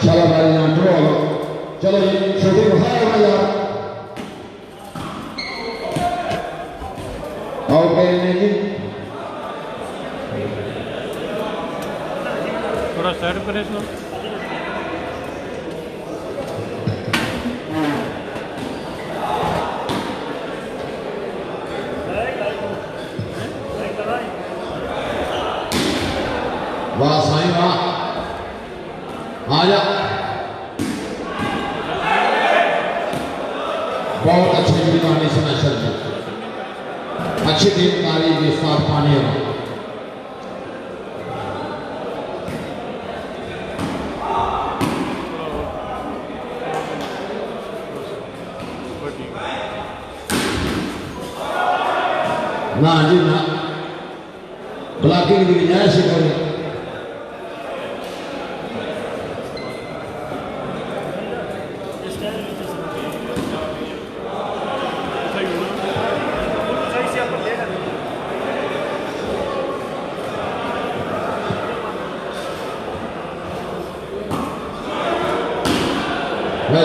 चलो भाई यहाँ ड्रॉ हो चलो जी छोटी बखार हो यार ओके जी थोड़ा साइड पर है इसमें वाह साईं वाह आजा बहुत अच्छी कहानी सुना सर जी अच्छी देवकारी के साथ पाने ना जी ना ब्लॉकिंग की गुंजाइश करें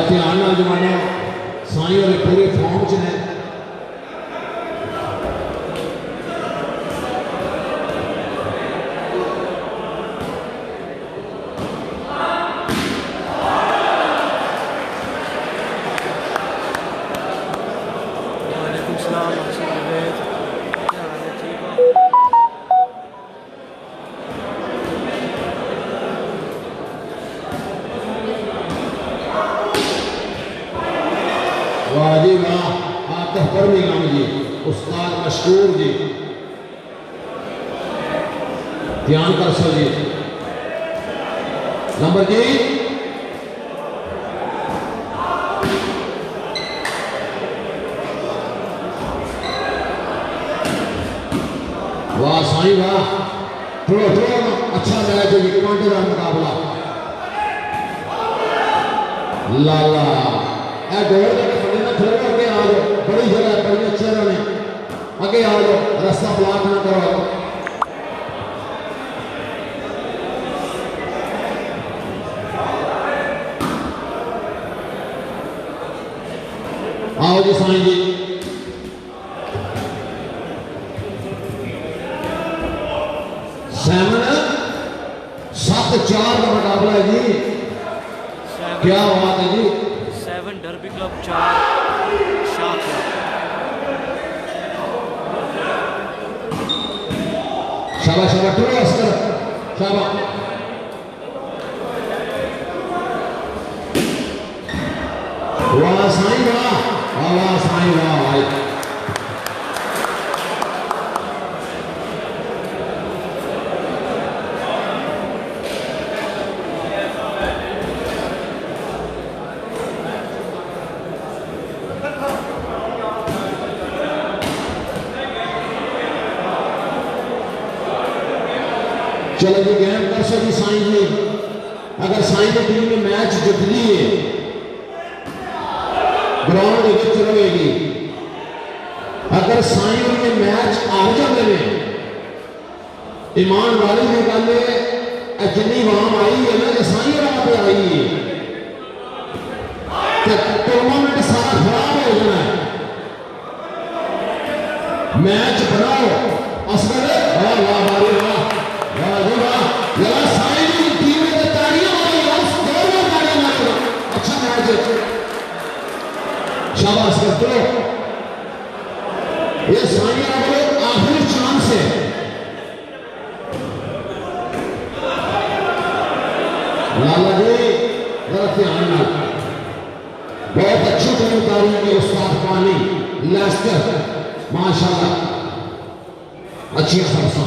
ध्यान नाल जमाना साईं वाले पूरे फॉर्म च ने वाह जी वाह आतिफ बर्मिंघम जी उस्ताद मशहूर जी ध्यान कर सो जी नंबर जी वाह साईं वाह थोड़ा थोड़ा अच्छा मैच है कांटे का मुकाबला लाला दौड़ थोड़ा अगे आ जाओ बड़ी जगह बड़ी चेहरों ने अगे आ जाओ रास्ता ब्लॉक ना करो आओ जी साईं जी 7-4 का मुकाबला है जी क्या बात है जी 7 डर्बी क्लब 4 शाह शाबाश शाबाश टूरो अस्कर शाबाश वाह साईं वाह साईं वाह भाई चलो जी गेम कर सकी साईं जी अगर साईं की टीम में मैच जितनी है ग्राउंड रहेगी अगर साईं में मैच हार जाते हैं ईमानदारी की गल है जिन्नी वाम आई है ना साईं राह पे आई है टूर्नामेंट सारा खराब हो जाना है मैच बनाओ असर वाह वाह वाह वाह वाह वाह वाह साईं की टीम में तालियां मारी बस दो तालियां मारो अच्छा मैच शाबाश करते ये साईं वाले आखिरी चांस है लाला जी जरा ध्यान ना बहुत अच्छी टीम उतारी है उस्ताद पानी लेस्टर माशाल्लाह अच्छी सरसा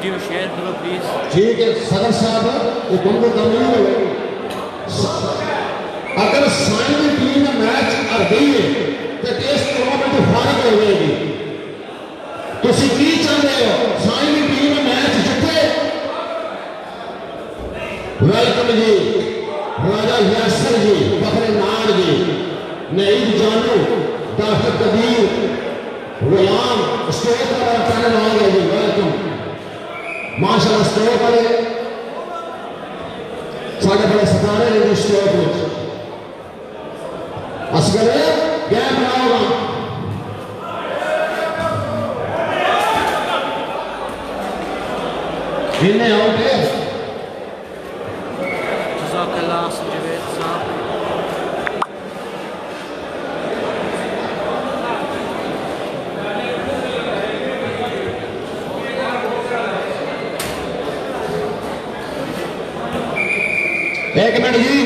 वीडियो शेयर करो प्लीज़। ठीक है सदर साहब हुक्म को तमील होगी। अगर साई की टीम मैच हार गई है तो टेस्ट टूर्नामेंट फारिग हो जाएगी। तुसी की चाहते हो साई की टीम मैच जिते? वेलकम जी राजा यासर जी, फखरे नार जी, नईद जानू, डॉक्टर कबीर, गुलाम स्टोर का चैनल आ गया जी। वेलकम माशाल्लाह। स्टोर वाले साढ़े बड़े सितारे हैं जी स्टोर में। असगर क्या बनाओगा? इन्हें आउट है। जज़ाकल्लाह जवेद साहब। एक मिनट जी,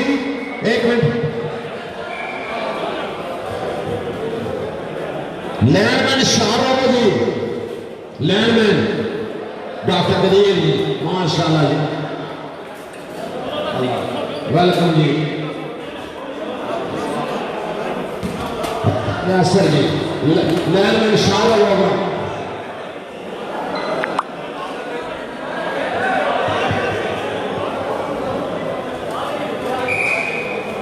एक मिनट। लैंडमैन शाहरुख जी, लैंडमैन डॉक्टर कदीर जी, माशाल्लाह जी, वेलकम जी। यासर जी, लैंडमैन शाहरुख होगा।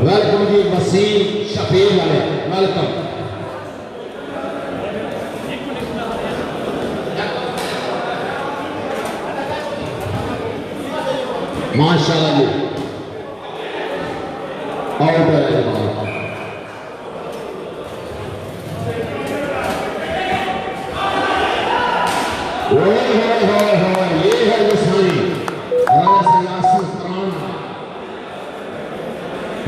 वेलकम जी वसीम शफीर वाले, वेलकम। माशाल्लाह जी, आउट है बाल। ये है जो साई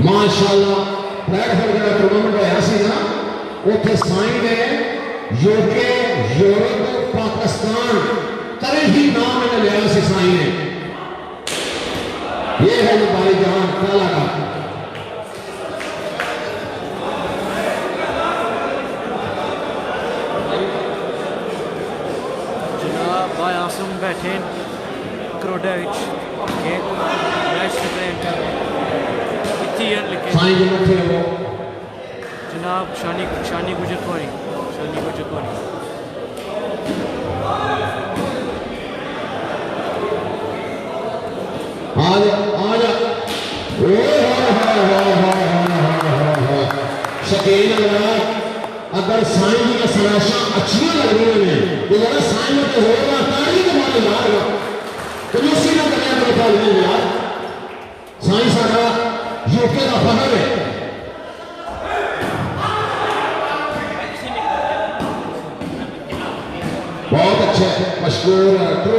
माशाल्लाह। प्लेटफॉर्म जो टूर्नामेंट होया सी ना, उत्थे साई ने यूके, यूरोप, पाकिस्तान तरह ही नाम इन्हें लिया सी साई ने। ये है जो बारी जहां काला का। जनाब भाई आसम बैठे क्रोडेविच के मैच ट्रेन कर लिखे साई जो थे वो जनाब शानी गुजरकोरी। आज आज शकील अगर साई की सराशा अच्छी लग रही है तो जरा साई में तो होगा तारी के मारे मारेगा तो उसी ना करने का बता नहीं यार। साई सारा यूके का फखर है। बहुत अच्छे मशहूर ट्रू।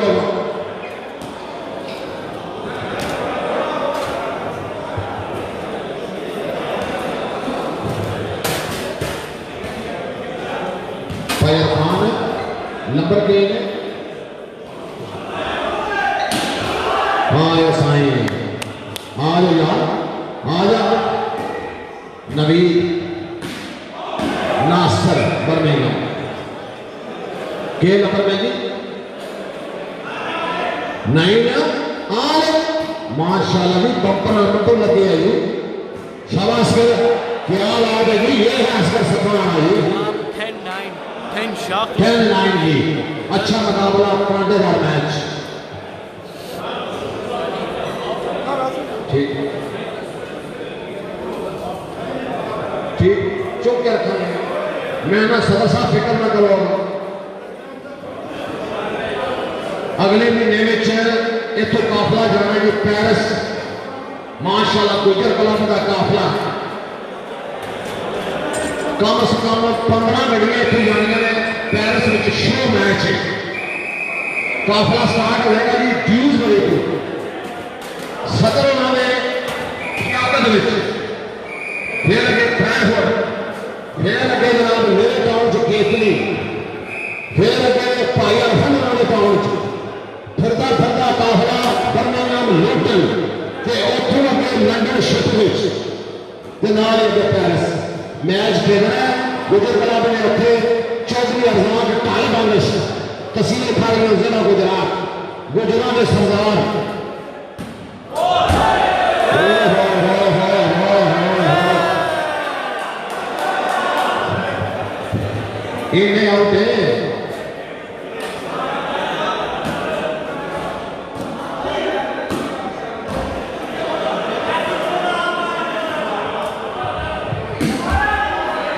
नंबर के हाँ ये साई आ जाओ यार, आ जाओ। नवीद नासर बर्मिंघम के नंबर में जी 9 आ माशाल्लाह भी बम्पर नंबर तो लगे है जी। शाबाश कर, क्या बात है जी। ये है असगर सपना जी। 10-9 जी। अच्छा मुकाबला कांटेदार मैच। ठीक ठीक चुप के रखा मैं ना सदर साहब फिक्र ना करो। अगले महीने में इतों काफिला जाना जी पेरिस। माशाल्लाह गुजर कलाम का काफिला कम से कम 15 गड्डियां इतों जानिया ने। पेरिस में शो मैच है। काफिला स्टार्ट होगा जी ड्यूज बजे को। सदर उन्होंने क्यादत फिर अगे फ्रैंकफर्ट, फिर अगे जनाब मेरे टाउन च केतली, फिर अगे भाई अरफन वाले टाउन च फिरता फिरता काफिला बर्मिंघम लंडन ते उथों अगे लंडन शिप नाल अगे पेरिस मैच खेलना है। गुजर क्लब ने उत्थे चौधरी अरजान 2.5 बांग्लादेश तहसील खाली जिला गुजरात गुजरात के सरदार इन्हें आउट है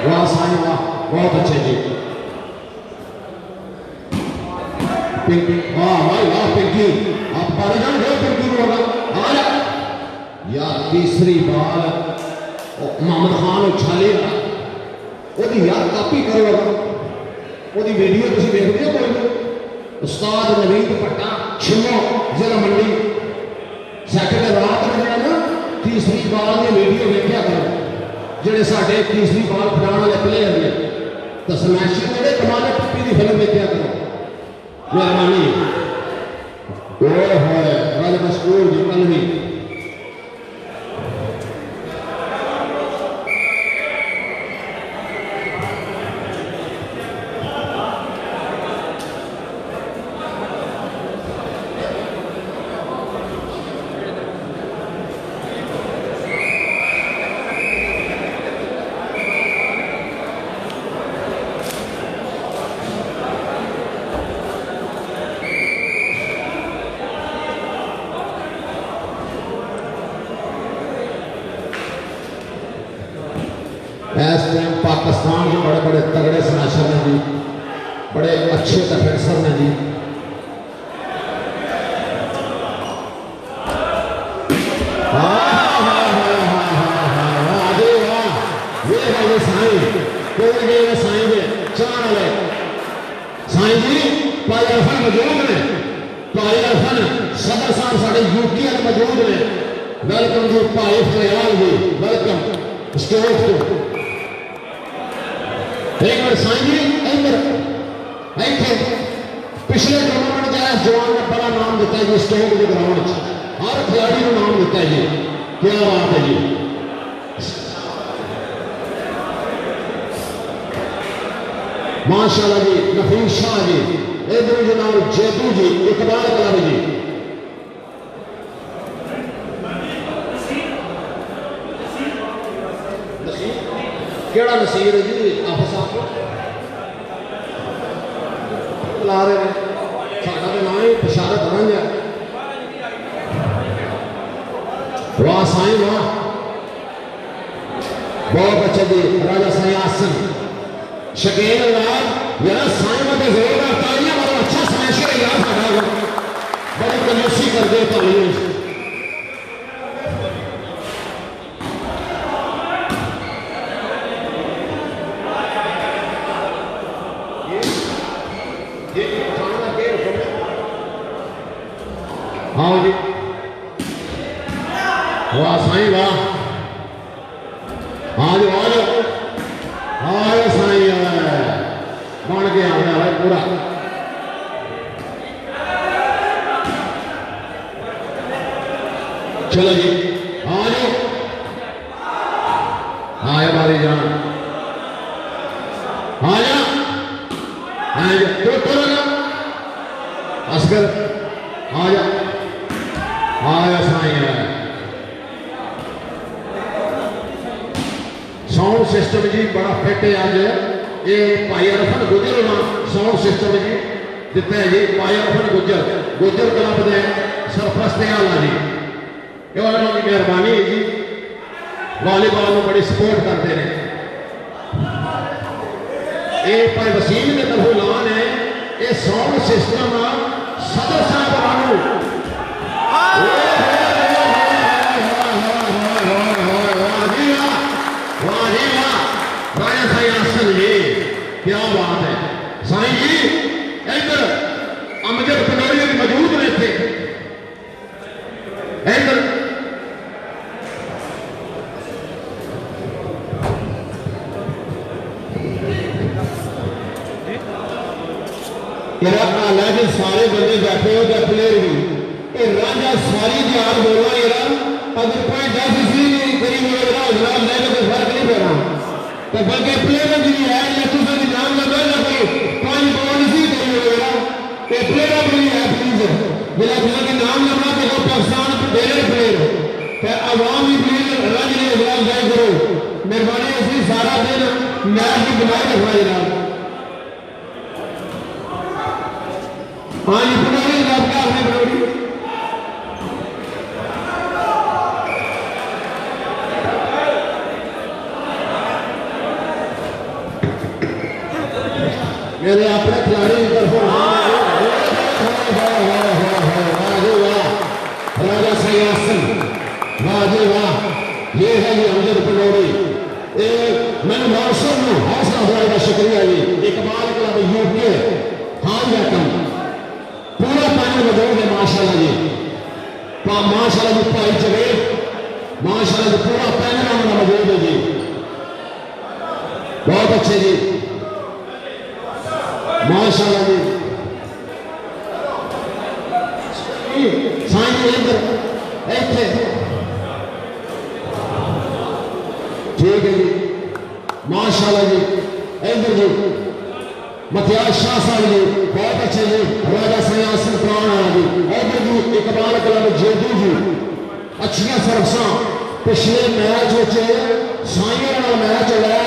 वाह साईं वाह बहुत अच्छे जी पिंकी वाह भाई वाह पिंकी आप पारिजान गए पिंकी को होगा आ यार तीसरी बार मोहम्मद खान उछालेगा ਉਹਦੀ यार कापी करो ਉਹਦੀ ਵੀਡੀਓ ਤੁਸੀਂ ਦੇਖਦੇ ਹੋ ਕੋਈ ਉਸਤਾਦ ਨਵੀਦ ਭੱਟਾ ਛਿਮੋ ਜ਼ਿਲ੍ਹਾ ਮੰਡੀ ਸੈਟਰਡੇ ਰਾਤ ਨੂੰ ਜਿਹੜਾ ਨਾ ਤੀਸਰੀ ਬਾਲ ਦੀ ਵੀਡੀਓ ਵੇਖਿਆ ਕਰੋ ਜਿਹੜੇ ਸਾਡੇ ਤੀਸਰੀ ਬਾਲ ਖਿਡਾਉਣ ਵਾਲੇ ਪਲੇਅਰ ਨੇ ਤਾਂ ਸਮੈਸ਼ਰ ਜਿਹੜੇ ਕਮਾਲ ਪੱਪੀ ਦੀ ਫਿਲਮ ਵੇਖਿਆ ਕਰੋ ਮਿਹਰਬਾਨੀ ਉਹ ਹੈ ਰਾਜ ਮਸ਼ਕੂਰ ਜੀ ਕੱਲ ਵੀ इस टाइम पाकिस्तान के बड़े बड़े तगड़े स्मैशर ने जी बड़े अच्छे डिफेंसर ने जी साईं जी भाई अरफन मौजूद ने भाई अरफन सदर साहब साढ़े यूटी मौजूद ने वेलकम जी भाई फरियाल जी वेलकम स्टेज को एक बार साईं जी इधर इतने पिछले टूर्नामेंट का इस जवान ने बड़ा नाम दिता है जी स्टोक के ग्राउंड हर खिलाड़ी को नाम दिता है जी क्या बात है जी माशाल्लाह जी नफीस शाह जी इधर जनाब जेतू जी इकबाल कलाम जी केड़ा नसीर है जी आफिस साहब बुला रहे हैं साडा तो नाम ही बशारत रंग है वाह साईं वाह बहुत अच्छा जी राजा साईं आसन शकील लाल यार साईं में जोरदार तालियां बड़ा अच्छा स्मैशर है यार साडा बड़ी कंजूसी करते तालियां हाँ जी वाह साईं वाह हाँ जी आ जाओ साईं बन के आ गया भाई पूरा चलो जी आ जाओ आया बारी जान आ जा तो असगर आ जा आया साईं साउंड सिस्टम जी बड़ा फिट है अज ये भाई अरफन गुजर साउंड सिस्टम जी दिता है जी भाई अरफन गुजर क्लब के सरपरस्त आला जी ये मेहरबानी है जी वॉलीबॉल में बड़ी सपोर्ट करते हैं ये भाई वसीम के तरफ ऐलान है ये साउंड सिस्टम सदर साहब वालों क्या बात है साईं जी इधर अमजद पटोरी मौजूद ने थे इधर लेकिन सारे बंदे बैठे हो प्लेयर भी राजा सारी जार बोलना यार अगर कोई 10 इसी करीब लेकिन फर्क नहीं पैना तो बल्कि प्लेयर जी है या तुझे नाम लगा कोई 5 बॉल इसी करीब प्लेयर भी है प्लीज मेरा खुदा के नाम लेना तो वो पाकिस्तान प्लेयर प्लेयर तो अवामी प्लेयर रज ने इजलास जाए करो मेहरबानी ऐसी सारा दिन मैच की बनाए रखना जनाब हाँ जी पुराने जनाब क्या आपने बनोड़ी मेरे अपने खिलाड़ी की तरफ राजा सिंहासन वाह जी वाह ये है जी अमजद पनौड़ी मैंने मौसम में हौसला दिलाने का शुक्रिया जी इकबाल क्लब यूके हाल रकम पूरा पैनल मौजूद है माशाल्लाह जी माशाल्लाह जी भाई जवेद माशाल्लाह जी पूरा पैनल हमारा मौजूद है जी बहुत अच्छे जी माशाल्लाह जी साईं इधर ऐसे ठीक है जी माशाल्लाह जी इधर जी मतियाज शाह साहब जी बहुत अच्छे जी राजा सिंहासन प्राण है जी इधर जी इकबाल क्लब जेदू जी अच्छियां सर्विसां पिछले मैच साइयों का मैच होया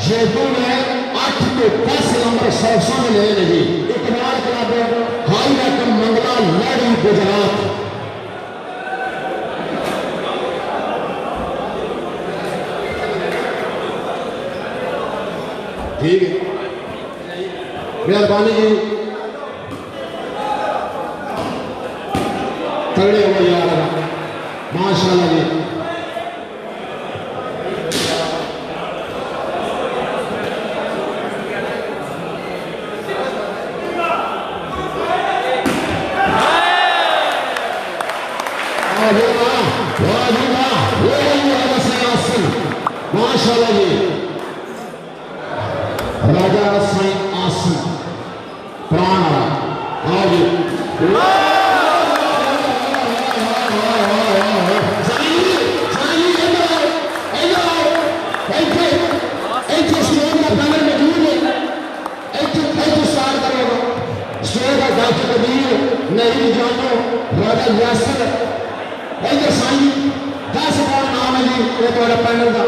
जेदू ने 8 तो 10 नंबर सर्विसां में ले जी इकबाल क्लब हाई रकम मंगला लड़ी गुजरात ठीक है मेहरबानी जी तगड़े हो यार माशाल्लाह जी माशाल्लाह जी राजा साईं आसन प्राण आओ जी नहीं जानो राजा यासर इधर साईं 10 बार नाम है जी ये तुम्हारा पैनल का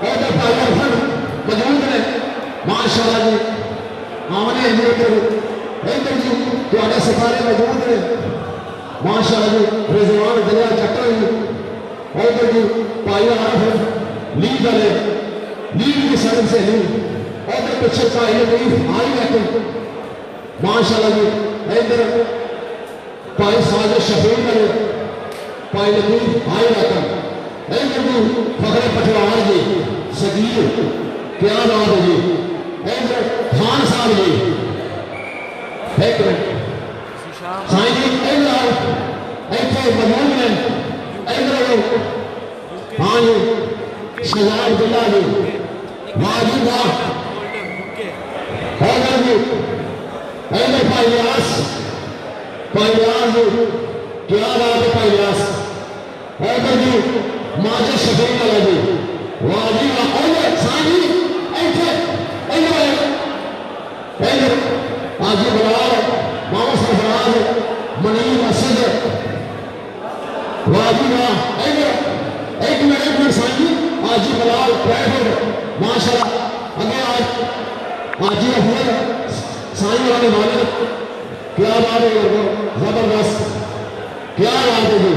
इधर भाई अरफन मौजूद ने माशाल्लाह जी आमने इधर जी तुम्हारे सितारे मौजूद ने माशाल्लाह जी रिजवान दरिया चक्कर जी इधर जी भाई आरफ लीग वाले लीग की सड़क से लीग इधर पीछे भाई लीग आई रहते माशाल्लाह जी इधर भाई साजिद शफीक वाले भाई लतीफ आई रकम इधर जी फखरे पटवार जी सगीर क्या बात है जी इधर खान साहब जी एक मिनट साईं जी इधर ऐसे मौजूद हैं इधर हाँ जी शहजाद अब्दुल्ला जी वाह जी वाह इधर जी इधर भाई लियास जी क्या बात है भाई लियास इधर जी माजिद शफीक वाला जी वाह जी वाह इधर साईं जी ऐसे इधर आजी बलाल मामा सरफराज मनीम असद वाह जी वाह इधर एक मिनट साईं जी आजी बलाल ट्रैफिक माशाल्लाह अगे आज आजी अफजल साईं वाले मालिक क्या बात है जबरदस्त क्या बात है जी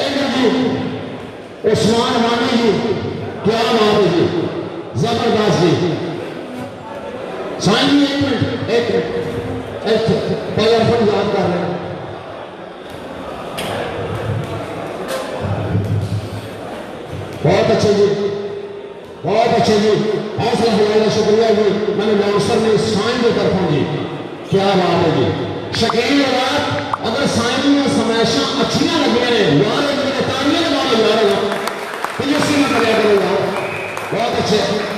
इधर जी उस्मान मानी जी क्या बात है जी जबरदस्त जी साईं जी एक मिनट पहले अपन याद कर रहे हैं बहुत अच्छे जी बहुत अच्छे जी हौसला दिलाने का शुक्रिया जी मैंने मौसर ने साईं की तरफों जी क्या बात है जी शकील रात अगर साईं में समैशा अच्छियां लगे यार तालियां लगाओ यार तो ये सीना कराया करो यार बहुत अच्छे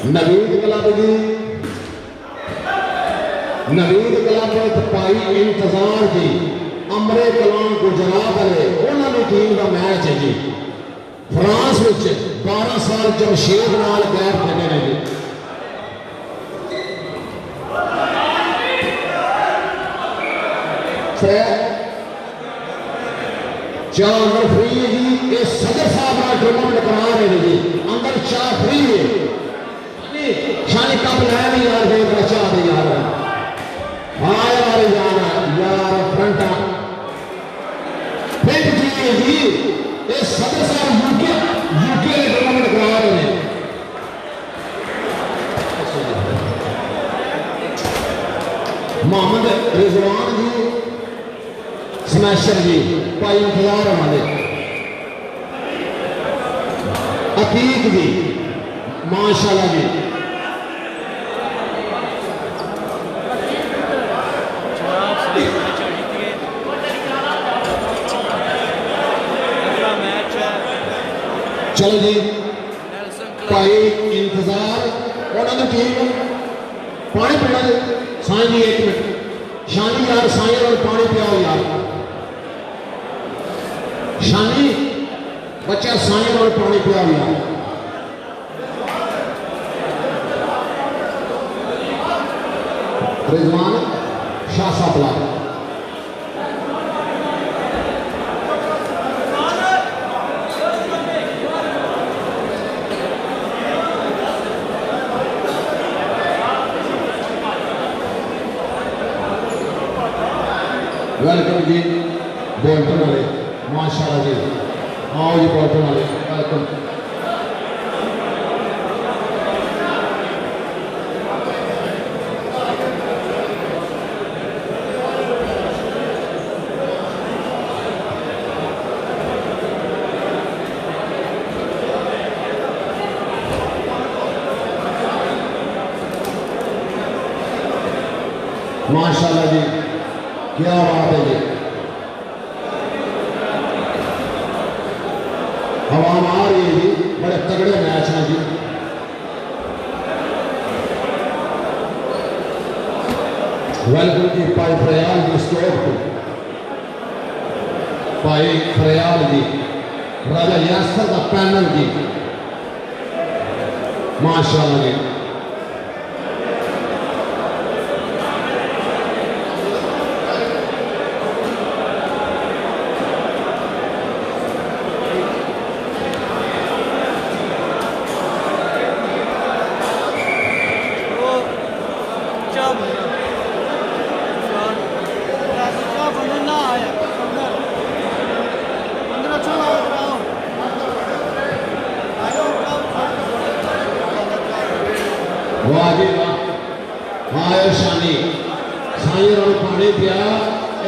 नवीद क्लब जी, नवीद क्लब भाई इंतजार जी अमरे कलां गुजरात वाले उन्होंने टीम का मैच है जी फ्रांस में 12 साल जमशेद नाल गैप खेले ने जी। चाह अंदर फ्री है जी, ये सदर साहब का टूर्नामेंट करा रहे हैं जी, अंदर चाह फ्री है। शानी कप लाया नहीं यार, देख चाह दे यार, हाँ यार यार फ्रंट फिर जी है जी, ये सदर साहब यूके टूर्नामेंट करा रहे हैं। मोहम्मद रिजवान जी स्मैशर जी भाई इंतजार हमारे, अतीक जी माशाल्लाह जी, चलो जी भाई इंतजार उन्होंने टीम पानी पीना जी। साईं जी एक मिनट, शानी यार साईं और पानी पियाओ यार, शानी बच्चा साईं और पानी पियाओ यार। रिजवान शाह सापला वेलकम जी, बोल्टन वाले माशाल्लाह जी, आओ जी बोल्टन वाले वेलकम। माशाल्लाह जी, क्या बात है जी, हवा आ रही है जी, बड़े तगड़े मैच हैं जी। वेलकम जी भाई फरयाल जी स्टोर को, भाई फरयाल जी, राजा यासर का पैनल जी माशाल्लाह जी। वाह जी वाह, हाँ शानी साईं और पानी पिया,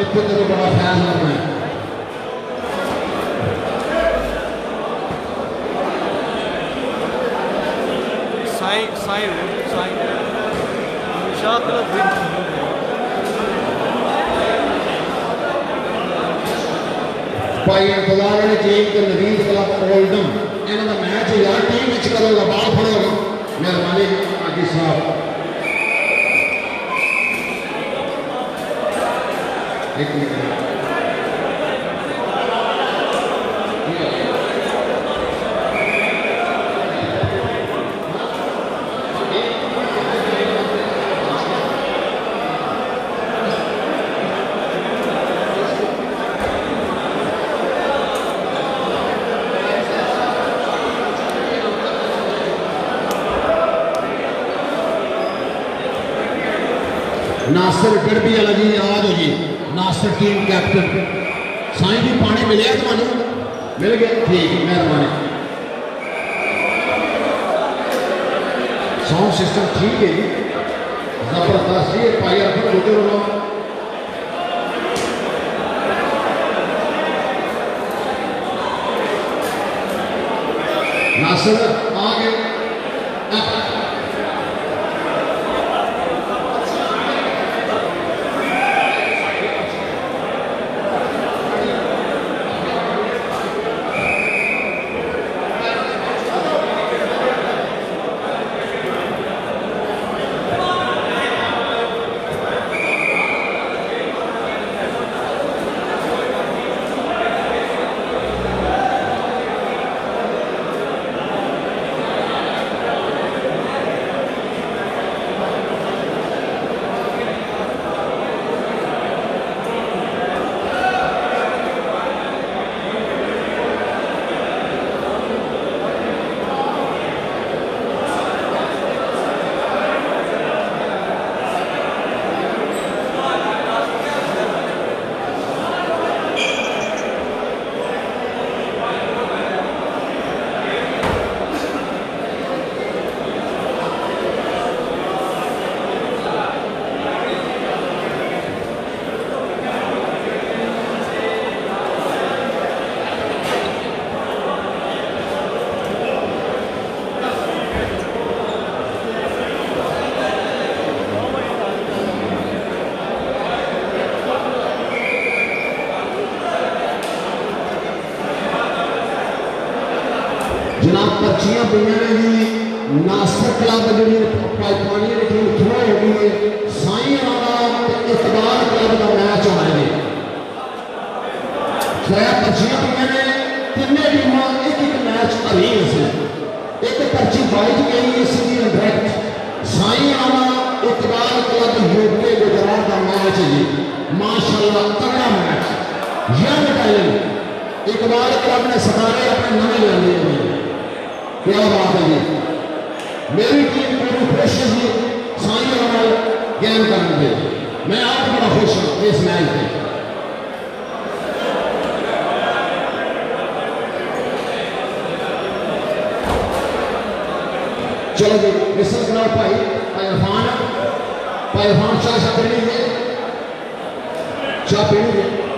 एक तेरे बड़ा फैसला है। भाई इंतजार ने टीम के नवीद क्लब ओल्डम इन्हों का मैच है यार, टीम विच करोगा बाल फड़ोगा, मेहरबानी आजी साहब। एक मिनट नासिर गढ़वी वाला जी आ जाओ जी, नासिर टीम कैप्टन। साईं जी पानी मिले थानू, मिल गया, ठीक है मेहरबानी। साउंड सिस्टम ठीक है जी, जबरदस्त जी, भाई अरफन गुजर लो। नासिर आ गए, जनाब पर्चियां पईयां ने जी नासर क्लब जी पाइपानी की टीम थ्रो हो गई है साई वाला इकबाल क्लब का मैच होना है छह पर्चियां पईयां ने तिने टीमां एक एक मैच हरी से एक पर्ची वाइट गई इसकी डायरेक्ट साई वाला इकबाल क्लब यूके गुजरात का मैच है जी माशाल्लाह तगड़ा match young talent Iqbal club ने सतारे अपने नवे ले लिए क्या बात है जी मेरी टीम पूरी कोशिश जी साई वाला गेम करने दे मैं आप बड़ा खुश हूँ इस मैच में चलो जी मिसल कराओ भाई भाई इरफान चाह पी लीजिए चाह पी लीजिए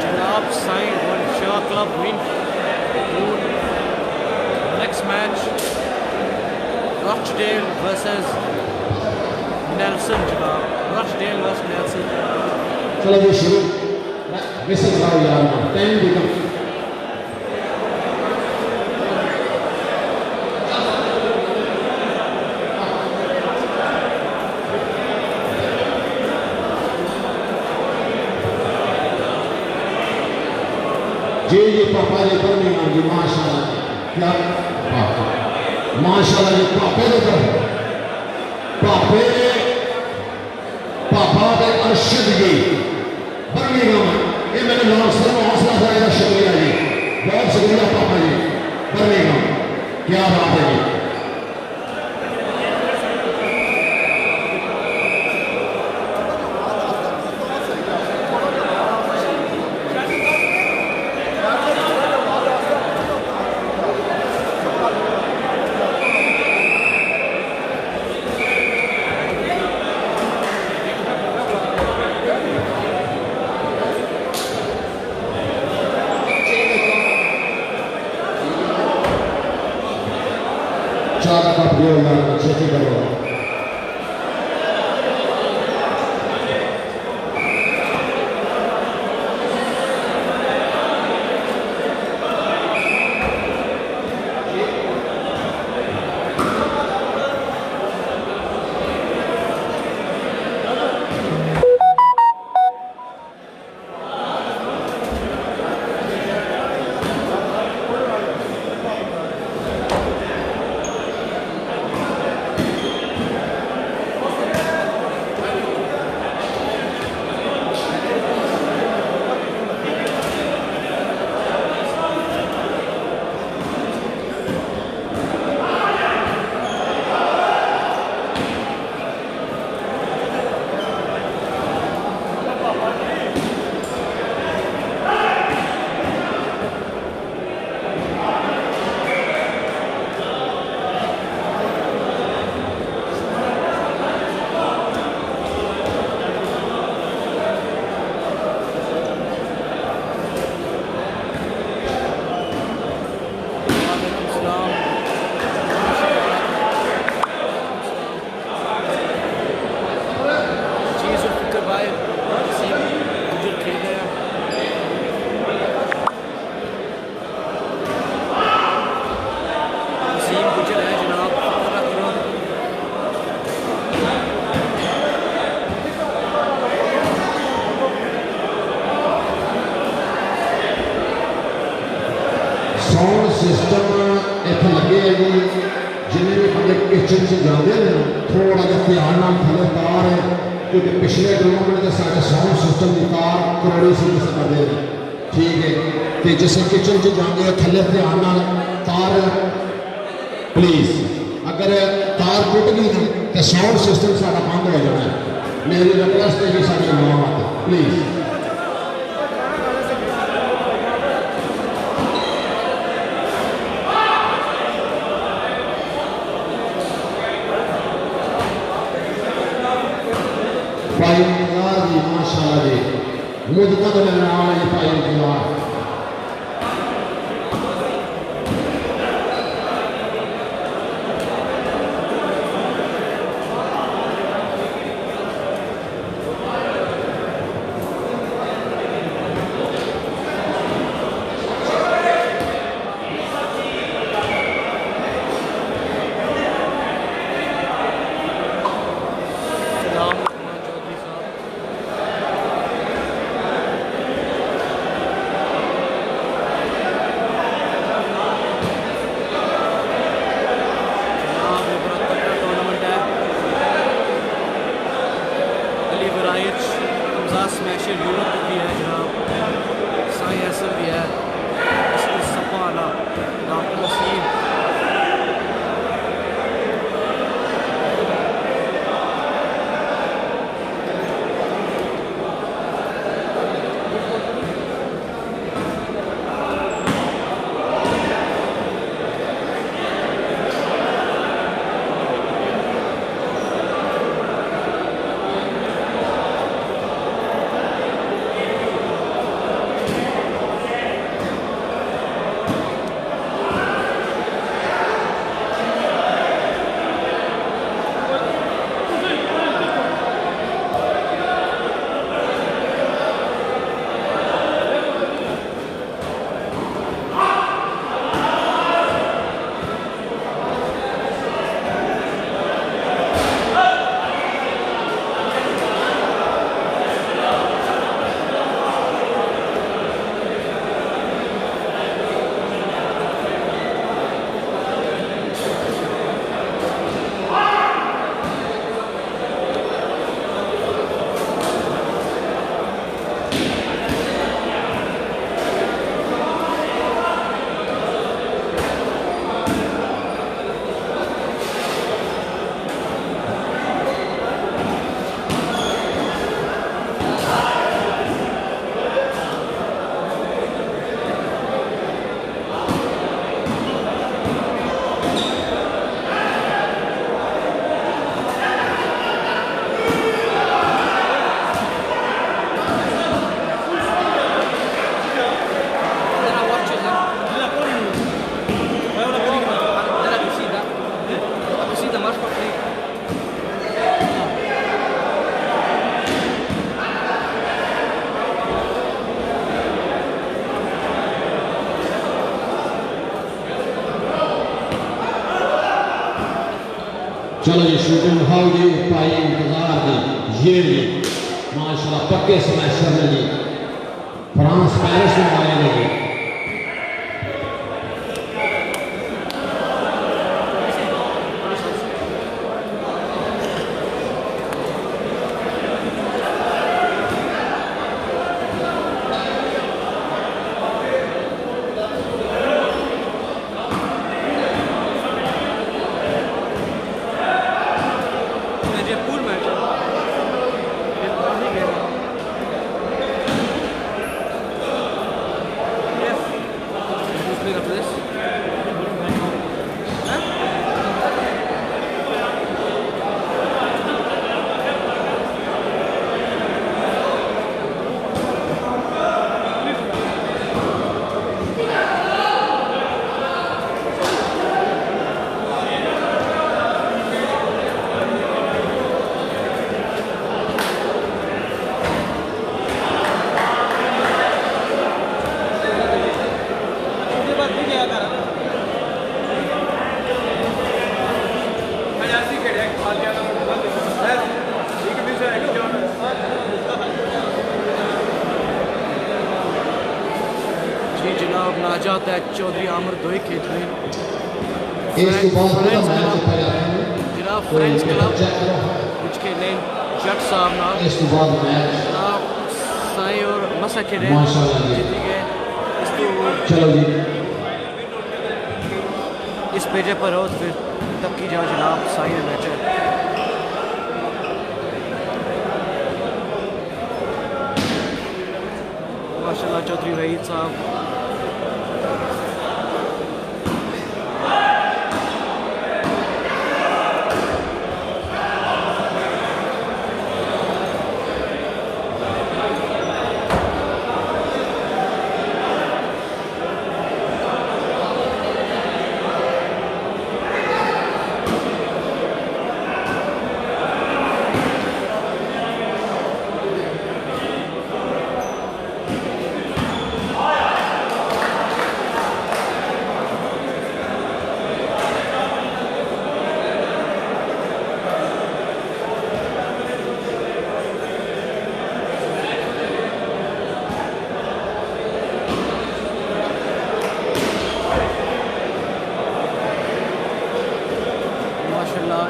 जनाब psi one Shah club win next match Rochdale versus Nelson जनाब रॉचडेल वर्सेस नेल्सन चलो जी शुरू मिसल कराओ यार टाइम देखो जी जी पापा जी बर्मिंघम जी माशाल्लाह क्या माशाल्लाह जी पापे दे पापे पापा दे अरशद जी बर्मिंघम ये मैंने नाम सुना हौसला अफजाई शुक्रिया जी बहुत शुक्रिया पापा जी बर्मिंघम क्या बात है जी चार कप जो यार छेती करो साउंड सिस्टम इतने लगे है जी जिन्हें भी बंदे किचन से जाते हैं थोड़ा जहा ध्यान नाल थले तार है क्योंकि पिछले टूर्नामेंट के साथ साउंड सिस्टम की तार करोड़ी से मिस करते हैं ठीक है तो जिस किचन से जाते हैं थले ध्यान नाल तार प्लीज अगर तार टुट गई तो साउंड सिस्टम सारा बंद हो जाना है मेरी रिक्वेस्ट है जी सारी मां प्लीज भाई इंतजार जी माशाल्लाह जी मुद्दा तो लेने वाला जी भाई इंतजार चलो जी शूटिंग हाउ जी भाई इंतजार जी ये जी माशाल्लाह पक्के स्मैशर ने जी फ्रांस पेरिस में आए हैं जी जयपुर में नहीं गया yes who's playing after this huh? जी जनाब नाजात है चौधरी आमिर दोई खेल रहे हैं इसके बाद पूरा मैच खेला जाता है जनाब फ्रेंड्स क्लब कुछ खेले जट साहब ना इसके बाद मैच जनाब साई और मसा खेले माशाल्लाह जी जीत गए इसको चलो जी इस पेजे पर हो तो फिर तब की जाओ जनाब साई में मैच है माशाल्लाह चौधरी वहीद साहब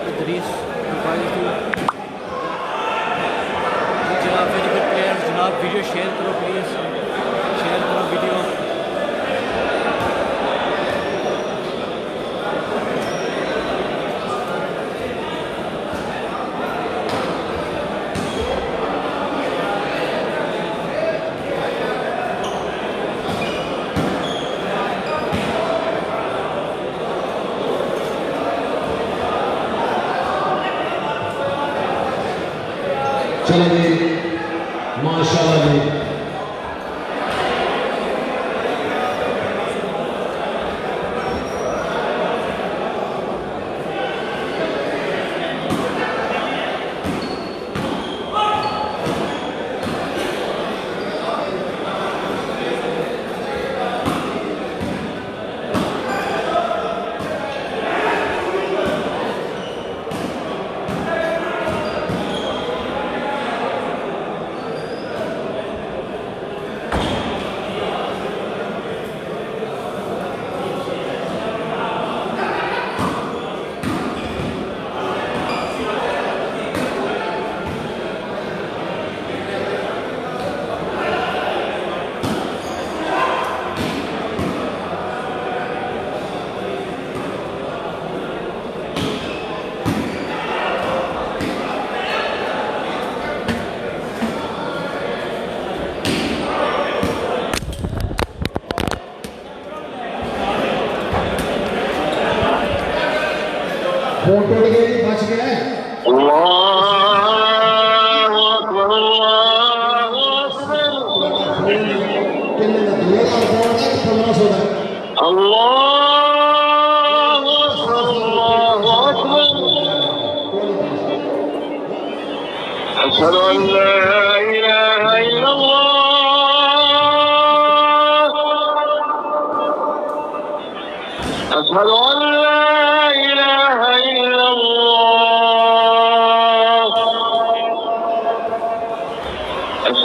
इदरीस जनाब वेरी गुड प्लेयर जनाब वीडियो शेयर करो प्लीज़ शेयर करो वीडियो चलो जी माशाल्लाह जी फोन टूट गई बच गया अल्लाहु अकबर अल्लाहु अकबर किन्ने का 2000 का 1500 का अल्लाहु अकबर अशहदु अन ला इलाहा इल्लल्लाह अशहदु अन ला इलाहा इल्लल्लाह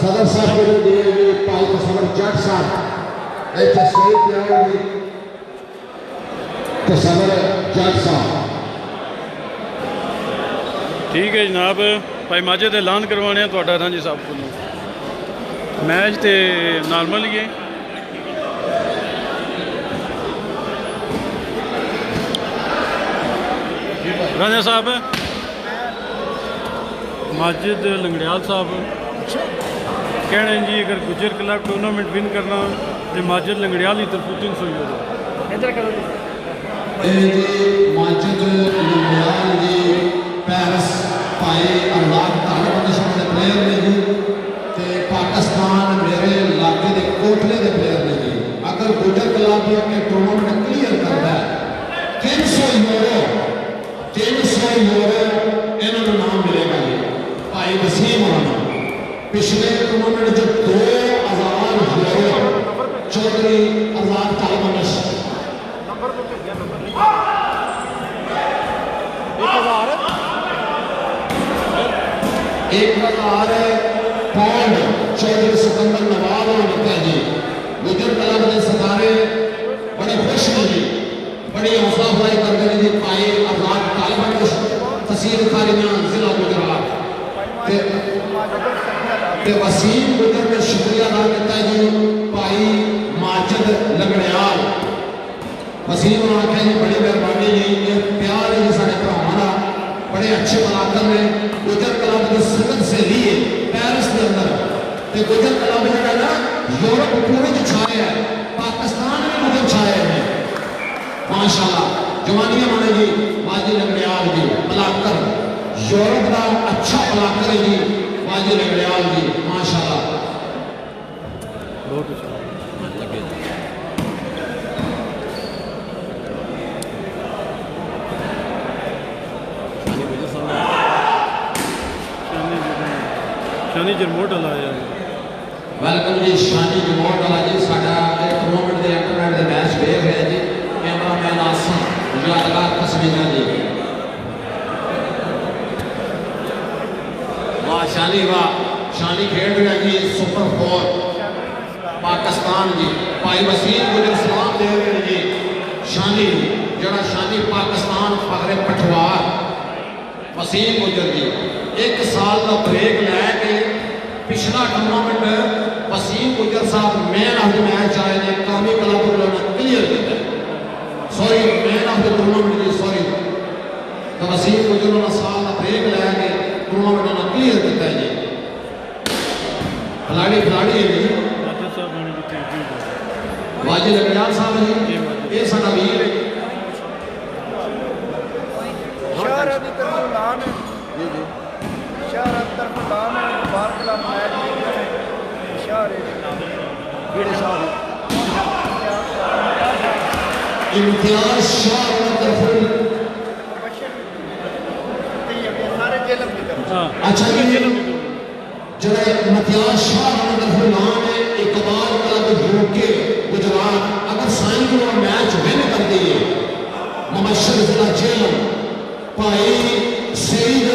सदर साहब के लिए दिए हुए पाल तस्वर जट साहब एक तस्वीर किया हुई तस्वर जट साहब ठीक है जनाब भाई माजे का ऐलान करवाने थोड़ा रांझी साहब को मैच तो नॉर्मल ही है रांझा साहब माजिद लंगड़ियाल साहब कहने जी अगर गुजर क्लब टूर्नामेंट विन करना तो माजिद लंगड़ियाल ही तरफ 300 यूरो इधर करो माजिद लंगड़ियाल जी पेरिस भाई अल्लाह ताला के प्लेयर ने जी ते पाकिस्तान मेरे इलाके के कोटले के प्लेयर ने जी अगर गुजर क्लब के टूर्नामेंट क्लियर करता है 300 यूरो इन्होंने नाम मिलेगा जी भाई वसीम होना पिछले टूर्नामेंट जो 2000 यूरो चौधरी आजाद तालबनश 1000 पाउंड चौधरी सिकंदर नवाब होता है जी गुजर क्लब के सदारे बड़े खुश हैं जी बड़ी हौसला अफजाई करते हैं जी भाई आजाद तालबनश तहसील कारियां जिला गुजरात वसीम गुजर ने शुक्रिया अदा किया जी भाई माजिद लंगड़ियाल वसीम ने आख्या जी बड़ी मेहरबानी जी ये प्यार है जी साढ़े भरावां बड़े अच्छे कलाकार ने गुजर क्लब की संगत से लिए पेरिस के अंदर ते गुजर क्लब जो ना यूरोप पूरे च छाया है पाकिस्तान में गुजर छाया है माशाल्लाह जवानियां माने जी माजिद लंगड़ियाल जी कलाकार यूरोप का अच्छा कलाकार है जी माजिद लंगड़ियाल जी माशाल्लाह बहुत अच्छा शानी जरमोट वाला आया वेलकम जी शानी जरमोट वाला जी साडा टूर्नामेंट के इंटरनेट के मैच देख रहे हैं जी कैमरामैन आसन यादगार तस्वीरें जी वाह शानी खेल रहा जी सुपर 4 पाकिस्तान जी भाई वसीम गुजर सलाम दे रहे हैं जी शानी जरा शानी पाकिस्तान फखरे पठवार वसीम गुजर जी एक साल का ब्रेक लैके पिछला टूर्नामेंट वसीम गुजर साहब मैन ऑफ द मैच आए ने कौमी क्लब ने क्लियर किया sorry man of the tournament जी सॉरी तो वसीम गुजर ने साल का ब्रेक लैके टूर्नामेंट ने क्लियर किया जी खिलाड़ी है जी वाजिद लंगड़ियाल साहब जी ये साडा वीर है शहर अभी तरफुलान है जी जी शहर तरफुलान है बार क्लब मैच शहर बीड़े साहब इम्तियाज शाह तरफुल सारे जेलम की तरफ अच्छा जी जरा इम्तियाज शाह तरफुल नाम है इकबाल क्लब यूके गुजरात अगर साइन को मैच विन कर दिए मुबशर जिला जेलम भाई सईद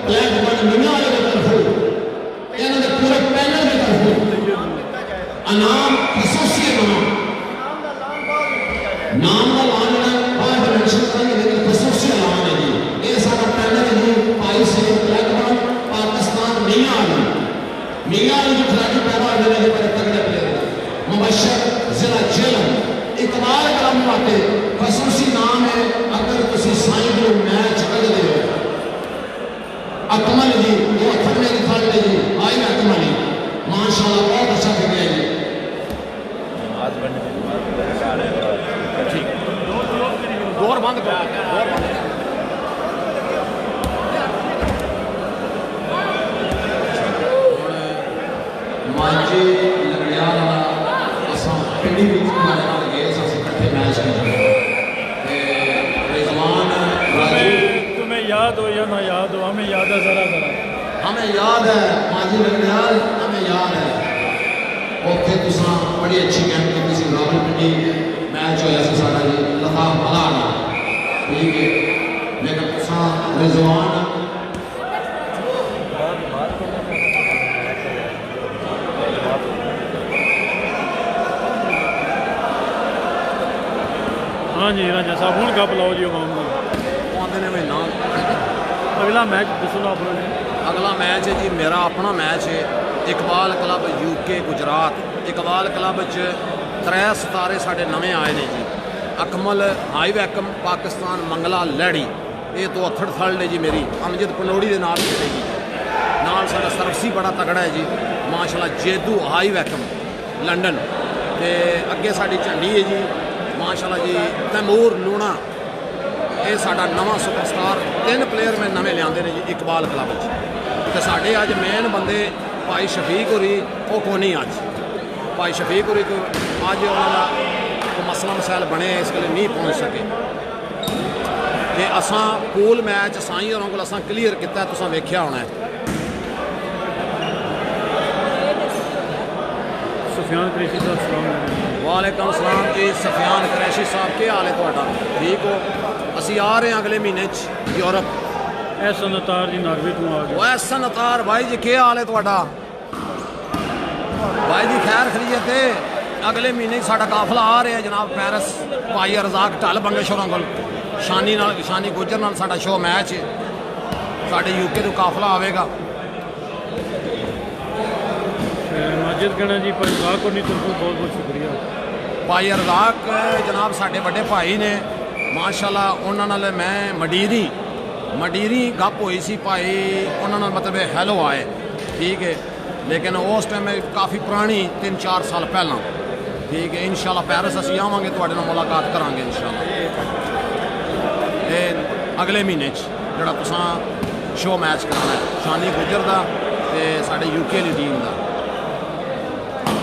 ब्लैक बन मियां वाले तरफों इन्होंने पूरे पैनल की तरफों अनाम खसूसी नाम का लाना बाद मेंशन करेंगे लेकिन खसूसी मियाँ ने जो खिलाड़ी पैदा हुए हैं बड़े तगड़े प्लेयर मुबशर जिला जेलम इकबाल कलम वाके खसूसी नाम है अगर तुसी साईं को मैच खेलते हो अकमल जी वो अखर में निकाल ले जी आई ना अकमल जी माशाल्लाह बहुत अच्छा खेले जी दौर बंद कर दौर बंद मांझी लंगड़ियाल असां पिंडी भी खाने नाल गए असां इकट्ठे मैच खेले ते रिजवान राजू तुम्हें याद हो या ना याद हो हमें याद है ज़रा ज़रा हमें याद है मांझी लंगड़ियाल हमें याद है उत्थे तुसां बड़ी अच्छी गेम की सी रावलपिंडी मैच होया सी साडा जी लताफ भला ठीक है लेकिन तुसां रिजवान हाँ जी राजा साहब हूँ गप लाओ जी आवाम को आते ने मैं नाम अगला मैच दसो ना अपना जी अगला मैच है जी मेरा अपना मैच है Iqbal club UK Gujarat Iqbal club च 3 सितारे साढ़े नवे आए ने जी अकमल हाई वैकम पाकिस्तान मंगला लैड़ी ये तो अथड़ थड़ ने जी मेरी अमजद पनोड़ी के नाल खेलेगी नाल साडा सरफसी बड़ा तगड़ा है जी माशाल्लाह जेदू हाई वैकम लंडन ते अगे साडी झंडी है जी माशाल्लाह जी तैमूर लूणा ये साडा नवा सुपरस्टार 3 प्लेयर मैं नवे लियाते हैं जी इकबाल क्लब तो साढ़े अज मेन बंदे भाई शफीक होरी वो को नहीं अज भाई शफीक होरी को अज उन्होंने को मसला मसाइल बने इस गले नहीं पहुँच सके तो असां पूल मैच साईं होरों को असां क्लीयर किया तुसां वेख्या होना है सुफियान कुरैशी साहब सलाम वालेकुम सलाम जी सफियान कुरैशी साहब क्या हाल है तुहाडा ठीक हो असी आ रहे हैं अगले महीने यूरोप एहसन अतार जी नारवे तो आ गए वो एहसन अतार भाई जी क्या हाल है तुहाडा भाई जी खैर खरीयत है अगले महीने साडा काफला आ रहा है जनाब पैरिस भाई रजाक ढल बंगेश्वरों को शानी गुजर नाल साडा शो मैच है साडे यूके तो काफला आवेगा माजिद गणा जी पंजाब को नहीं तुमको बहुत बहुत शुक्रिया भाई रजाक जनाब साडे बड़े भाई ने माशाल्लाह उन्हां नाल मैं मडीरी गप हुई सी भाई उन्होंने मतलब हैलो आए ठीक है लेकिन उस टाइम काफ़ी पुरानी 3-4 साल पहला ठीक है इंशाल्लाह पैरिस असीं आवांगे तुहाडे नाल मुलाकात करांगे इंशाल्लाह अगले महीने जिहड़ा तुसां शो मैच कराना है शानी गुजर दा ते साडे यूके दी टीम दा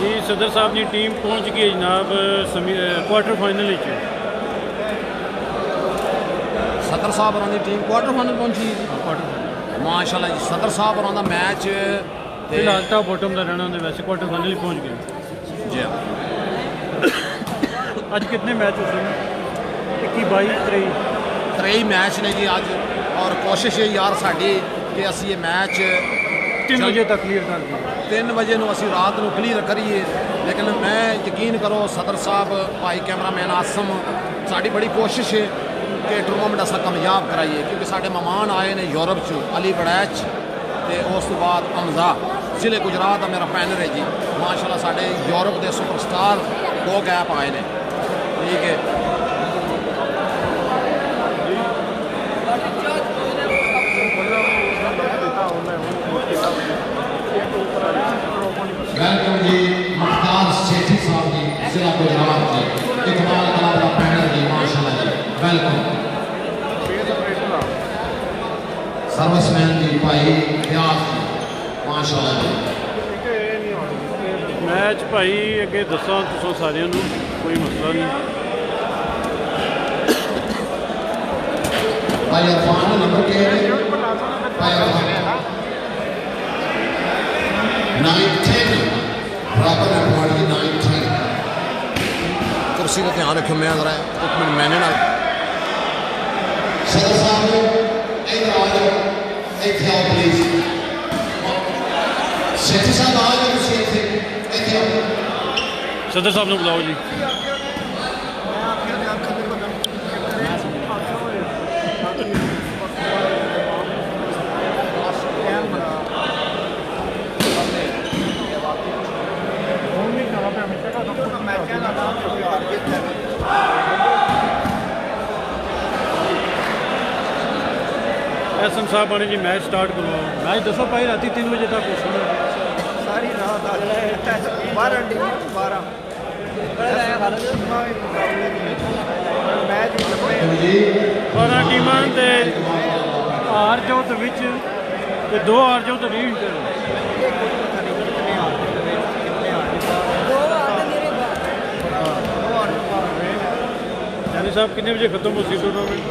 जी सदर साहब की टीम पहुँच गई जनाब क्वार्टर फाइनल सदर साहब होरां दी टीम क्वार्टर फाइनल पहुंची माशाल्लाह जी सदर साहब होरां दा मैच फिलहाल टॉप बॉटम का रहना होंगे वैसे क्वार्टर फाइनल ही पहुँच गए जी आज कितने मैच होते हैं 21 22 23 मैच ने जी अज और कोशिश है यार साड़ी कि असी ये मैच 3 बजे तक क्लीयर कर दिए 3 बजे असी रात को क्लीयर करिए लेकिन मैं यकीन करो सदर साहब भाई कैमरामैन आसम साड़ी बड़ी कोशिश है कि टूर्नामेंट असा कामयाब कराइए क्योंकि साढ़े मेहमान आए ने यूरोप च अली बड़ैच तो उस तो बाद अमजा जिले गुजरात का मेरा पैनर है जी माशाल्लाह साढ़े यूरोप के सुपरस्टार 2 गैप आए ने ठीक है वेलकम जी मुख्तार सेठी साहब जी जिला गुजरात जी इकबाल क्लब का पैनल जी माशाल्लाह जी वेलकम सर्विसमैन जी भाई व्यास जी माशाल्लाह जी मैच भाई अगे दसा तुसों सारिਆਂ ਨੂੰ कोई मसला नहीं भाई अरफान नंबर के भाई अरफान 9-10 बराबर है पॉइंट 9-10 कुर्सी का ध्यान रखियो मैं जरा 1 मिनट मैंने ना सदर साहब इधर आ जाओ इधर आओ प्लीज सेठी साहब आ जाओ तुम इधर आओ सदर साहब ने बुलाओ जी एहसन साहब आने जी मैच स्टार्ट करवाओ। मैच दसो भाई राती 3 बजे तक हो सारी रात आज 12 टीम 12 मैच लंबे 12 टीमां ते हार जाओ तो विच ते 2 हार जाओ तो रीड यानी साहब कितने बजे खत्म हो सी टूर्नामेंट?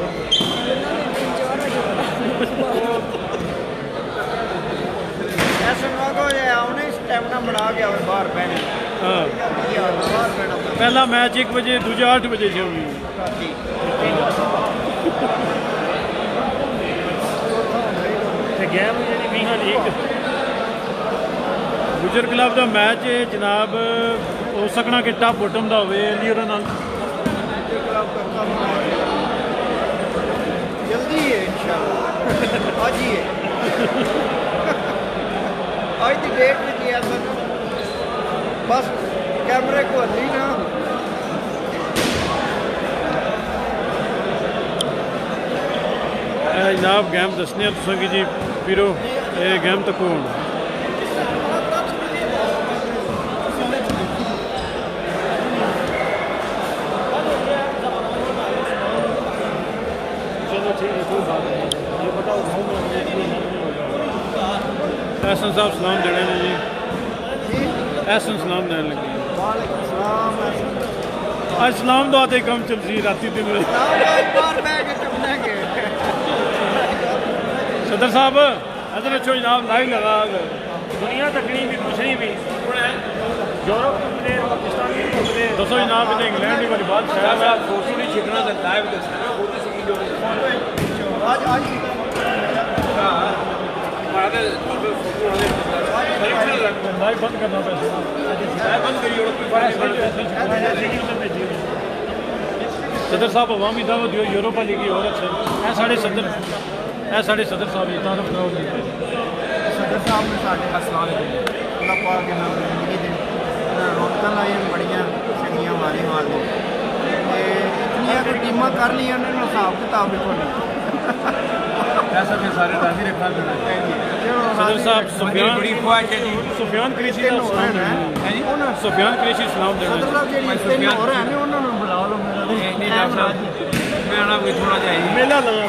ऐसा ना को ये आउने स्टैमिना बना के आवे बाहर पैने हाँ बाहर पैना पहला मैच 1 बजे दूजा 8 बजे से होगी। गेम गुजर क्लब का मैच है जनाब हो सकना कि टॉप बॉटम का होवे लीडर नाल जल्दी है इंशाल्लाह आज ही है आज की डेट में किया था बस कैमरे को हल्ली ना जनाब गेम दसने तुसें कि जी फिरो ये गेम तक होन एहसन साहब सलाम देने ने जी एहसन सलाम देने लगे वालेकुम सलाम आज सलाम दुआ ते कम चल सी राती 3 बजे बाहर बैठ के चुपना के सदर साहब अदर अच्छो जनाब लाइव लगा दुनिया तकनी भी कुछ नहीं भी यूरोप के प्लेयर पाकिस्तानी प्लेयर दसो जनाब इन्हें इंग्लैंड की वाली बात शायद मैं फोटो नहीं छिकना था लाइव दसना फोटो से की आज आज लाइव बंद करना पैसा बंद करिए सदर साहब अवामी दावत दियो यूरोपा लीग की और अच्छा है साढ़े सदर साहब ये तारफ कराओ सदर साहब ने साढ़े अस्सलाम अल्लाह पाक के नाम जिंदगी दे रौनਕਾਂ लाइया बड़ियां चंगियां मारी मार लो इतनियां कोई टीमां कर लिया उन्होंने हिसाब किताब भी कोई ऐसा फिर सारे राजी रखना सदर साहब सुफियान बड़ी ख्वाहिश है जी सुफियान कुरैशी का सलाम है जी सुफियान कुरैशी सलाम देना सदर साहब ਜਿਹੜੀ ਤਿੰਨ ਹੋ ਰਹੇ ਨੇ ਉਹਨਾਂ ਨੂੰ ਬੁਲਾ ਲਓ नहीं डॉक्टर साहब मैं आना कोई थोड़ा चाहिए मेला लगा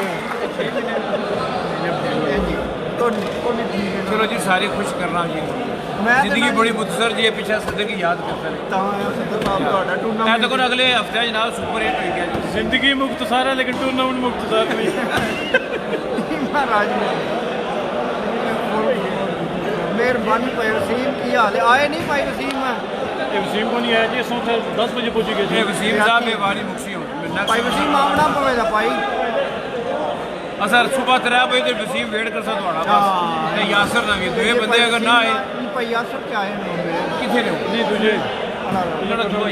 चलो जी सारे खुश करना जी जिंदगी बड़ी मुख्तसर जी पिछले सदर की याद करता है सदर साहब ਤੁਹਾਡਾ मैं टूर्नामेंट तो अगले हफ्ते जनाब सुपर हिट हो गया जी जिंदगी मुख्तसर है लेकिन टूर्नामेंट मुख्तसर नहीं महाराज मेहरबानी भाई वसीम की हाल है आए नहीं भाई वसीम ये वसीम को नहीं आया जी इसों 10 बजे पहुंच गए जी वसीम साहब वाली मुक्सी हो भाई वसीम आवना पवेगा भाई असर सुबह 3 बजे तो वसीम वेट कर सकता थोड़ा बस ते यासर ना भी दो बंदे अगर ना आए भाई यासर क्या आए मेरे किथे ने नहीं तुझे लड़ा थोड़ा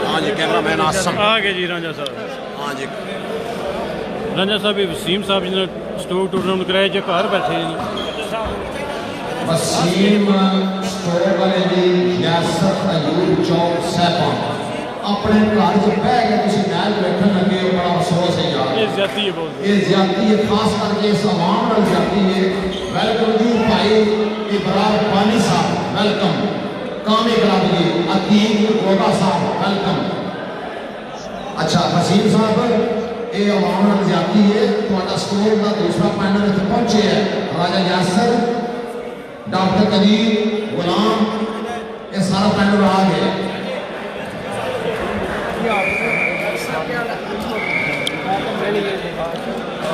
हाँ जी कैमरामैन आसम आ गए जी रांझा साहब हाँ जी रांझा साहब ये वसीम साहब जी ने स्टोक टूर्नामेंट कराया जो घर बैठे जी वसीम स्टोर वाले जी यासर अयूब चौक सैफा अपने घर च बह के तुम मैच बैठन लगे हो बड़ा अफसोस है यार ये ज्यादा है बहुत ये ज्यादा है खास करके इस आवाम नाल ज्यादा है वेलकम जी भाई इब्राहिम पानी साहब वेलकम कामे क्लब जी अकीम गोगा साहब वेलकम अच्छा वसीम साहब ये आवाम नाल ज्यादा है तुम्हारा स्टोर का दूसरा पैनल इतने पहुंचे है राजा यासर डॉक्टर कदीर गुलाम ये सारा पैनल आ गया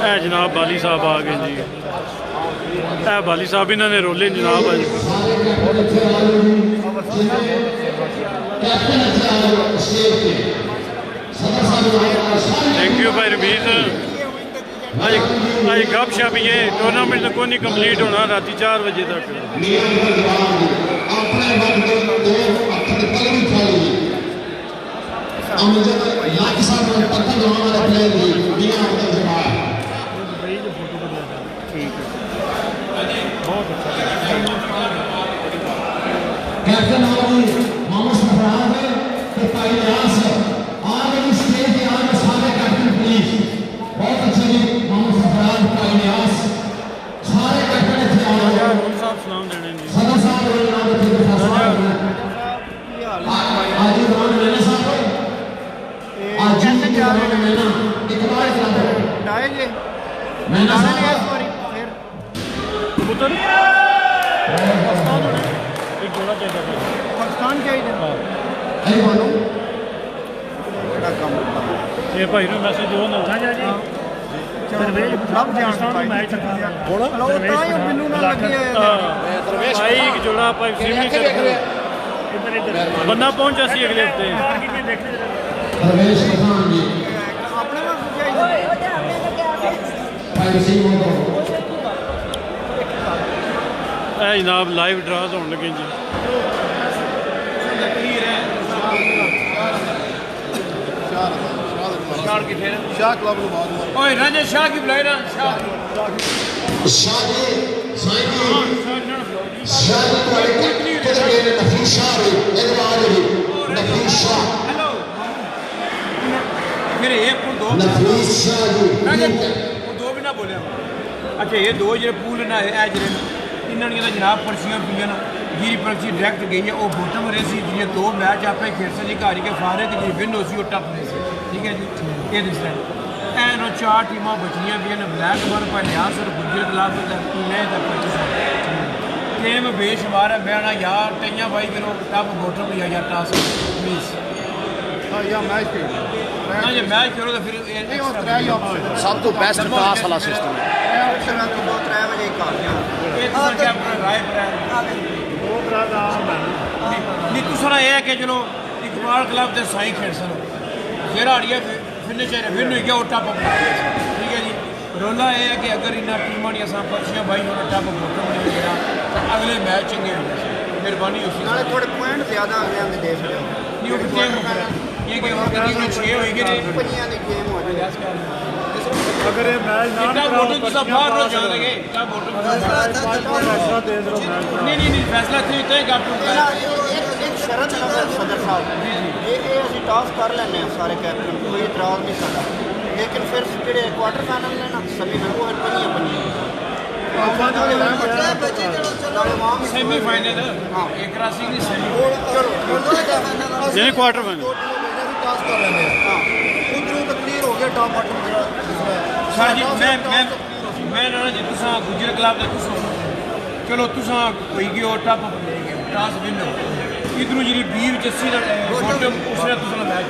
है जनाब बाली साहब आ गए जी है बाली साहब इन्होंने रोले जनाब आज थैंक यू भाई रमीज आज आज गप शप ये टूर्नामेंट तो कोई नहीं कंप्लीट होना रात 4 बजे तक भाई न्यास आगे इस स्टेज पे आगे सारे कैप्टन प्लीज बहुत अच्छे जी मोहम्मद सफरान भाई न्यास सारे कैप्टन इतने आ गए ਹੁਣ ਸਾਹਿਬ ਸਲਾਮ ਦੇਣੇ जी सदर साहब के नाम पे फैसला ਕੀ ਹਾਲ ਹੈ आज इमरान मैंने साहब आज कैसे जा रहे इमरान मैंने इकबाल साहब ਡਾਏ ਜੇ मैंने ਡਾਏ ਨੇ साहब ਇਸ ਵਾਰੀ ਫਿਰ ਕਬੂਤਰ ਪਾਕਿਸਤਾਨ ਹੋਣੇ ਇੱਕ ਜੋੜਾ ਚਾਹੀਦਾ ਭਾਈ ਪਾਕਿਸਤਾਨ ਚਾਹੀਦਾ अरे मानो ਕਿਹੜਾ ਕੰਮ ਕਰਦਾ ਇਹ ਭਾਈ ਨੂੰ ਮੈਸੇਜ ਦਿਓ ਨਾ ਹਾਂ ਜੀ ਲੱਭ ਜਾਣ ਭਾਈ ਮੈਚ ਚੱਲਦਾ ਹੁਣ ਲਓ ਤਾਂ ਹੀ ਉਹ ਮੈਨੂੰ ਨਾ ਲੱਗੀ ਦਰਵੇਸ਼ ਭਾਈ ਇੱਕ ਜੋੜਾ ਭਾਈ ਸਿਮੀ ਕਰ ਬੰਦਾ ਪਹੁੰਚਿਆ ਸੀ ਅਗਲੇ ਹਫਤੇ रमेश प्रधान जी ਆਪਣੇ ਵਾਸਤੇ ਚਾਹੀਦਾ भाई सिंह मोहम्मद ਇਹ ਜਨਾਬ ਲਾਈਵ ਡਰਾਸ ਹੋਣ ਲੱਗੇ ਜੀ ਸ਼ਾਹ ਕਿੱਥੇ ਨੇ ਸ਼ਾਹ ਕਲੱਬ ਨੂੰ ਬਾਅਦ ਓਏ ਰਾਜੇ ਸ਼ਾਹ ਕੀ ਬੁਲਾਏ ਨਾ ਸ਼ਾਹ शादी साईं शादी ਤੁਹਾਡੇ ਕੁਝ ਮੇਰੇ ਨਫੀਸ ਸ਼ਾਹ ਹੋਏ ਇਕਬਾਲ ਜੀ ਨਫੀਸ ਸ਼ਾਹ हेलो फिर एक और दो नफीस शाह जी राजे और दो भी ना बोले अच्छा ये दो ਜਿਹੜੇ ਪੂਲ ਨਾ ਇਹ ਜਿਹੜੇ ਇਹਨਾਂ ਦੀਆਂ ਤਾਂ ਜਨਾਬ ਪਰਚੀਆਂ ਪਈਆਂ ਨਾ ਜਿਹੜੀ ਪਰਚੀ ਡਾਇਰੈਕਟ ਗਈ ਹੈ ਉਹ ਬੋਟਮ ਰਹੇ ਸੀ ਜਿਹੜੇ ਦੋ ਮੈਚ ਆਪੇ ਖੇਡ ਸੀ ਘਾਰੀ ਕੇ ਫਾਰੇ ਕਿ ਜਿਹੜੀ ਵਿਨ ਹੋ ਸੀ ਉਹ ਟੱਪ ਰਹੇ ਸੀ ਠੀਕ ਹੈ ਜੀ ਇਹ ਦਿਸਦਾ ਐਨੋ ਚਾਰ ਟੀਮਾਂ ਬਚੀਆਂ ਵੀ ਨੇ ਬਲੈਕ ਬਨ ਪਲਿਆਸ ਔਰ ਗੁੱਜਰ ਕਲਾਬ ਦਾ ਮੈਂ ਦਾ ਪਰਚੀ ਗੇਮ ਬੇਸ਼ੁਮਾਰ ਹੈ ਮੈਂ ਨਾ ਯਾਰ ਟਈਆਂ ਬਾਈ ਕਿਲੋ ਟੱਪ ਬੋਟਮ ਲਿਆ ਜਾਂ ਟਾਸ ਮਿਸ ਹਾਂ ਜਾਂ ਮੈਚ ਤੇ ਨਾ ਜੇ ਮੈਚ ਕਰੋ ਤਾਂ ਫਿਰ ਨਹੀਂ ਉਹ ਤਰੇ ਹੀ ਆਪਸ਼ਨ ਸਭ ਤੋਂ ਬੈਸਟ ਕਲਾਸ ਵਾਲਾ ਸਿਸਟਮ ਹੈ ਇਹ ਆਪਸ਼ਨ ਆ ਤੋਂ 3 ਵਜੇ ਘਰ ਜਾਣਾ ਇਹ ਤਾਂ ਕੈਪਟਨ ਰਾਏ ਪਰ ਦੋ ਤਰ੍ਹਾਂ ਦਾ ਨਹੀਂ ਤੁਸੀਂ ਇਹ ਹੈ ਕਿ ਚਲੋ ਇਕਬਾਲ ਕਲੱਬ ਦੇ ਸਾਈ ਖੇਡ ਸਨ ਜਿਹੜਾ ਅੜੀਆ ਫਿਨਿਸ਼ਰ ਵਿਨ ਹੋ ਗਿਆ ਉਹ ਟੱਪ ਠੀਕ ਹੈ ਜੀ ਰੋਲਾ ਇਹ ਹੈ ਕਿ ਅਗਰ ਇਹਨਾਂ ਟੀਮਾਂ ਦੀਆਂ ਸਾਂ ਪਰਚੀਆਂ ਬਾਈ ਹੁਣ ਟੱਪ ਬੋਟਮ ਨਹੀਂ ਜਿਹੜਾ ਤਾਂ ਅਗਲੇ ਮੈਚ ਚੰਗੇ ਹੁੰਦੇ ਸੀ ਮਿਹਰਬਾਨੀ ਉਸ ਨਾਲੇ ਥੋੜੇ ਪੁਆਇੰਟ ਜ਼ਿਆਦਾ ਅਗਲਿਆਂ ਦੇ ਦੇ ਸਕਦੇ ਨਹੀਂ ਉਹ ਗੇਮ ਇਹ ਕਿ ਹੁਣ ਕਦੀ 6 ਹੋਈ ਗਏ ਨੇ ਪੰਜਾਂ ਦੀ ਗੇਮ ਹੋ ਜਾਏ ਅਗਰ ਇਹ ਮੈਚ ਨਾ ਇੱਟਾ ਬੋਟਮ ਤੁਸੀਂ ਬਾਹਰ ਨਾ ਜਾਣਗੇ ਇੱਟਾ ਬੋਟਮ ਫੈਸਲਾ ਦੇ ਦਿਓ ਮੈਚ ਦਾ ਨਹੀਂ ਫੈਸਲਾ ਤੇ ਇੱਥੇ ਹੀ ਕਰ ਦੂੰਗਾ ਇੱਕ ਸ਼ਰਤ ਹੈ ਸਦਰ ਸਾਹਿਬ ਇਹ ਅਸੀਂ ਟਾਸ ਕਰ ਲੈਂਦੇ ਹਾਂ ਸਾਰੇ ਕੈਪਟਨ ਕੋਈ ਇਤਰਾਜ਼ ਨਹੀਂ ਸਾਡਾ ਲੇਕਿਨ ਫਿਰ ਜਿਹੜੇ ਕੁਆਟਰ ਫਾਈਨਲ ਨੇ ਨਾ ਸਭੀ ਨੂੰ ਉਹ ਪੰਜਾਂ ਸੈਮੀ ਫਾਈਨਲ ਇੱਕ ਰਾਸੀ ਦੀ ਸੈਮੀ ਯਾਨੀ ਕੁਆਟਰ ਫਾਈਨਲ ਟਾਸ ਕਰ ਲੈਂਦੇ ਹਾਂ ਕੁਝ ਤਾਂ ਕਲੀਅਰ ਹੋ ਗਿਆ ਟਾਪ ਬਾਟਮ ਸਰ ਜੀ ਮੈਂ ਨਾ ਜੀ ਤੁਸੀਂ ਗੁਜਰ ਕਲੱਬ ਦੇ ਤੁਸੀਂ ਚਲੋ ਤੁਸੀਂ ਹੋਈ ਗਿਓ ਟੱਪ ਟਾਸ ਵਿਨ ਇਧਰੋਂ ਜਿਹੜੀ 20 ਵਿੱਚ 80 ਦਾ ਬੋਟਮ ਉਸਨੇ ਤੁਸੀਂ ਮੈਚ